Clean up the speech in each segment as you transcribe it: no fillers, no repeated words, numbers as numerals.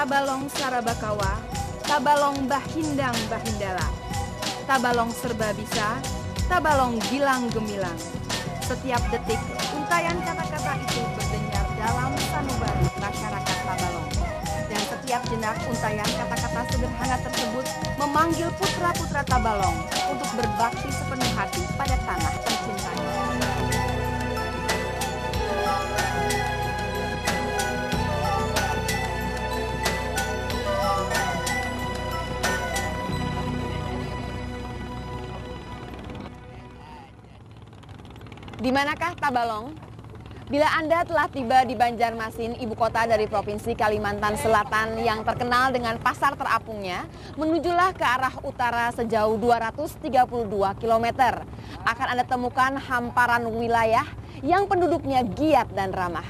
Tabalong Sarabakawa, Tabalong Bahindang Bahindala, Tabalong Serba Bisa, Tabalong Gilang Gemilang. Setiap detik, untayan kata-kata itu berdenyar dalam sanubari masyarakat Tabalong. Dan setiap jenak untayan kata-kata sederhana tersebut memanggil putra-putra Tabalong untuk berbakti sepenuh hati pada tanah tercintanya. Di manakah Tabalong? Bila Anda telah tiba di Banjarmasin, ibu kota dari Provinsi Kalimantan Selatan yang terkenal dengan pasar terapungnya, menujulah ke arah utara sejauh 232 km. Akan Anda temukan hamparan wilayah yang penduduknya giat dan ramah.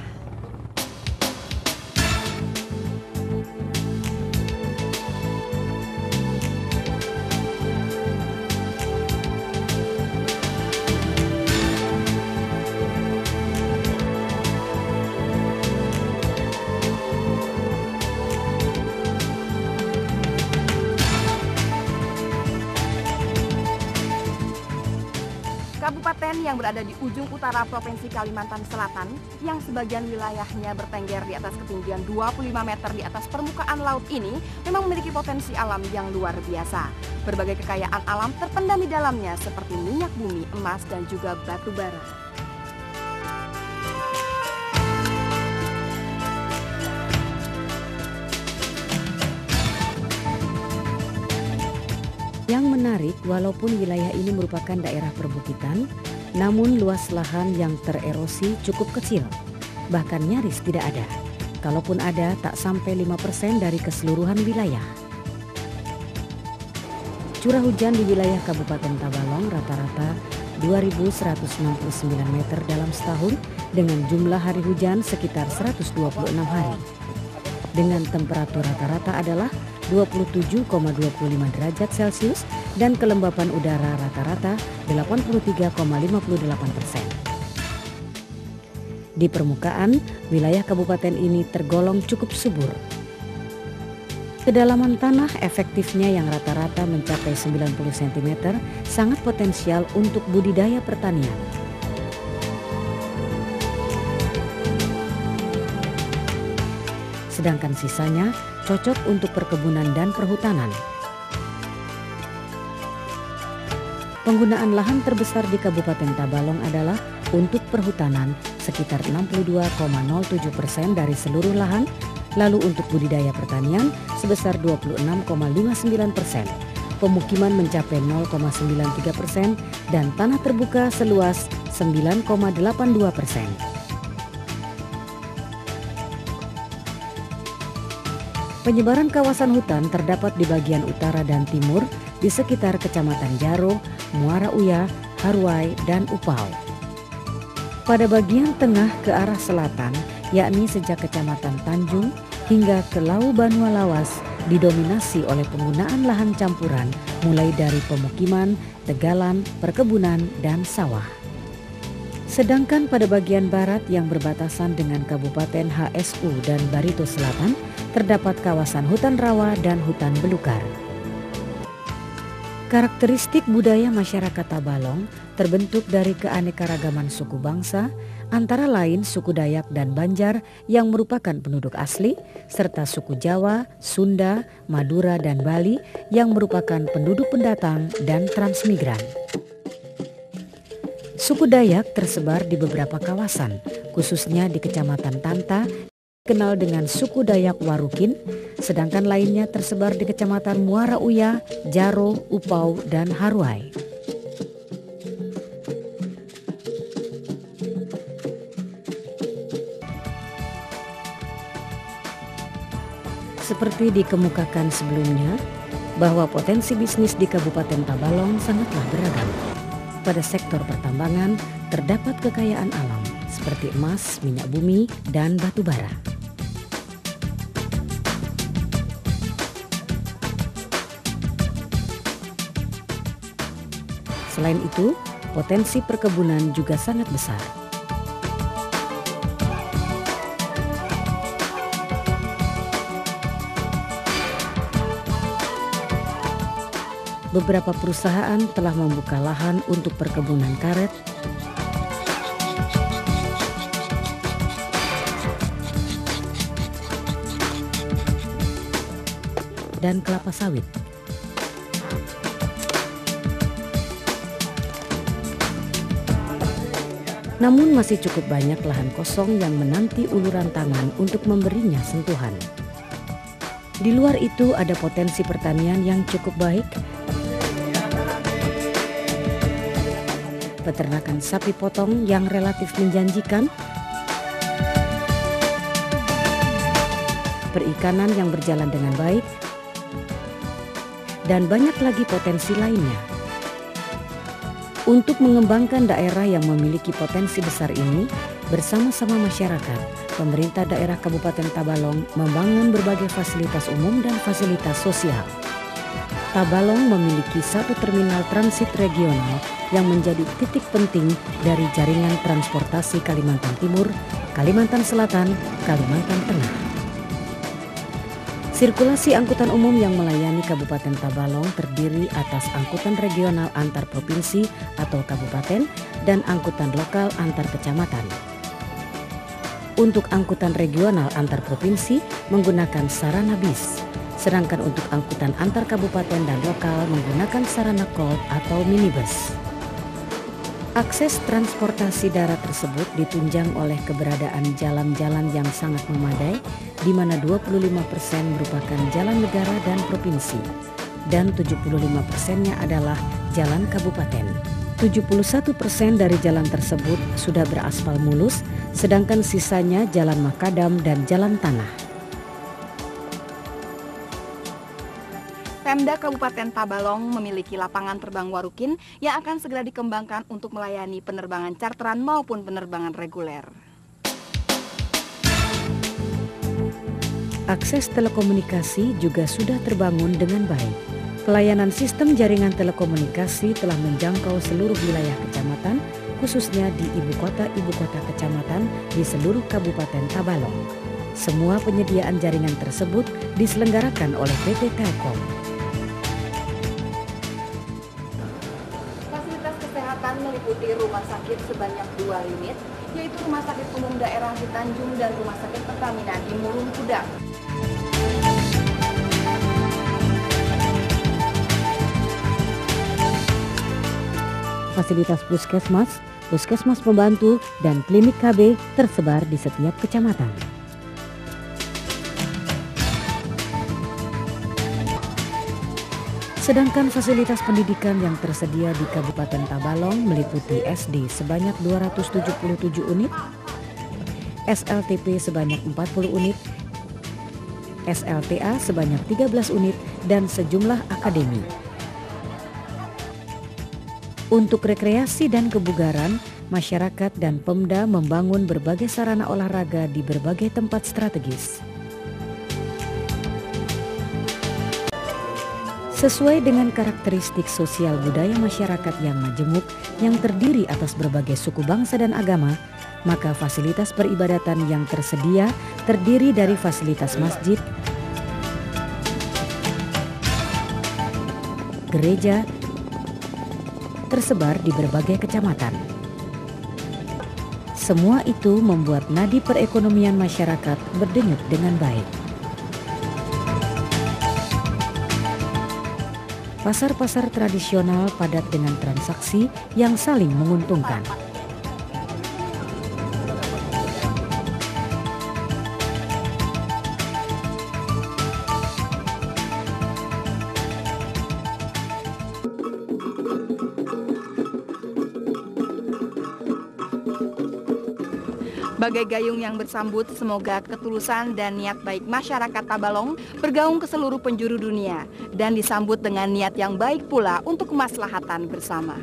Kabupaten yang berada di ujung utara Provinsi Kalimantan Selatan, yang sebagian wilayahnya bertengger di atas ketinggian 25 meter di atas permukaan laut ini, memang memiliki potensi alam yang luar biasa. Berbagai kekayaan alam terpendam di dalamnya seperti minyak bumi, emas, dan juga batu bara. Yang menarik, walaupun wilayah ini merupakan daerah perbukitan, namun luas lahan yang tererosi cukup kecil, bahkan nyaris tidak ada. Kalaupun ada, tak sampai 5% dari keseluruhan wilayah. Curah hujan di wilayah Kabupaten Tabalong rata-rata 2.169 meter dalam setahun, dengan jumlah hari hujan sekitar 126 hari. Dengan temperatur rata-rata adalah 27,25 derajat Celcius dan kelembapan udara rata-rata 83,58%. Di permukaan, wilayah kabupaten ini tergolong cukup subur. Kedalaman tanah efektifnya yang rata-rata mencapai 90 cm sangat potensial untuk budidaya pertanian. Sedangkan sisanya cocok untuk perkebunan dan perhutanan. Penggunaan lahan terbesar di Kabupaten Tabalong adalah untuk perhutanan sekitar 62,07% dari seluruh lahan, lalu untuk budidaya pertanian sebesar 26,59%, pemukiman mencapai 0,93% dan tanah terbuka seluas 9,82%. Penyebaran kawasan hutan terdapat di bagian utara dan timur di sekitar Kecamatan Jaro, Muara Uya, Haruai, dan Upau. Pada bagian tengah ke arah selatan, yakni sejak Kecamatan Tanjung hingga ke Lau Banua Lawas, didominasi oleh penggunaan lahan campuran mulai dari pemukiman, tegalan, perkebunan, dan sawah. Sedangkan pada bagian barat yang berbatasan dengan Kabupaten HSU dan Barito Selatan, terdapat kawasan hutan rawa dan hutan belukar. Karakteristik budaya masyarakat Tabalong terbentuk dari keanekaragaman suku bangsa, antara lain suku Dayak dan Banjar yang merupakan penduduk asli, serta suku Jawa, Sunda, Madura, dan Bali yang merupakan penduduk pendatang dan transmigran. Suku Dayak tersebar di beberapa kawasan, khususnya di Kecamatan Tanta, dikenal dengan suku Dayak Warukin, sedangkan lainnya tersebar di Kecamatan Muara Uya, Jaro, Upau, dan Haruai. Seperti dikemukakan sebelumnya, bahwa potensi bisnis di Kabupaten Tabalong sangatlah beragam. Pada sektor pertambangan terdapat kekayaan alam seperti emas, minyak bumi, dan batu bara. Selain itu, potensi perkebunan juga sangat besar. beberapa perusahaan telah membuka lahan untuk perkebunan karet, dan kelapa sawit. Namun masih cukup banyak lahan kosong yang menanti uluran tangan untuk memberinya sentuhan. Di luar itu ada potensi pertanian yang cukup baik, peternakan sapi potong yang relatif menjanjikan, perikanan yang berjalan dengan baik, dan banyak lagi potensi lainnya. Untuk mengembangkan daerah yang memiliki potensi besar ini, bersama-sama masyarakat, pemerintah daerah Kabupaten Tabalong membangun berbagai fasilitas umum dan fasilitas sosial. Tabalong memiliki satu terminal transit regional yang menjadi titik penting dari jaringan transportasi Kalimantan Timur, Kalimantan Selatan, Kalimantan Tengah. Sirkulasi angkutan umum yang melayani Kabupaten Tabalong terdiri atas angkutan regional antar provinsi atau kabupaten dan angkutan lokal antar kecamatan. Untuk angkutan regional antar provinsi menggunakan sarana bis, sedangkan untuk angkutan antar kabupaten dan lokal menggunakan sarana Colt atau minibus. Akses transportasi darat tersebut ditunjang oleh keberadaan jalan-jalan yang sangat memadai, di mana 25% merupakan jalan negara dan provinsi, dan 75%-nya adalah jalan kabupaten. 71% dari jalan tersebut sudah beraspal mulus, sedangkan sisanya jalan makadam dan jalan tanah. Pemda Kabupaten Tabalong memiliki lapangan terbang Warukin yang akan segera dikembangkan untuk melayani penerbangan charteran maupun penerbangan reguler. Akses telekomunikasi juga sudah terbangun dengan baik. Pelayanan sistem jaringan telekomunikasi telah menjangkau seluruh wilayah kecamatan, khususnya di ibu kota kecamatan di seluruh Kabupaten Tabalong. Semua penyediaan jaringan tersebut diselenggarakan oleh PT Telkom. Fasilitas kesehatan meliputi rumah sakit sebanyak 2 unit, yaitu Rumah Sakit Umum Daerah di Tanjung dan Rumah Sakit Pertamina di Murung Kudang. Fasilitas puskesmas, puskesmas pembantu, dan klinik KB tersebar di setiap kecamatan. Sedangkan fasilitas pendidikan yang tersedia di Kabupaten Tabalong meliputi SD sebanyak 277 unit, SLTP sebanyak 40 unit, SLTA sebanyak 13 unit, dan sejumlah akademi. Untuk rekreasi dan kebugaran, masyarakat dan Pemda membangun berbagai sarana olahraga di berbagai tempat strategis. Sesuai dengan karakteristik sosial budaya masyarakat yang majemuk, yang terdiri atas berbagai suku bangsa dan agama, maka fasilitas peribadatan yang tersedia terdiri dari fasilitas masjid, gereja, tersebar di berbagai kecamatan. Semua itu membuat nadi perekonomian masyarakat berdenyut dengan baik. Pasar-pasar tradisional padat dengan transaksi yang saling menguntungkan. Bagai gayung yang bersambut, semoga ketulusan dan niat baik masyarakat Tabalong bergaung ke seluruh penjuru dunia dan disambut dengan niat yang baik pula untuk kemaslahatan bersama.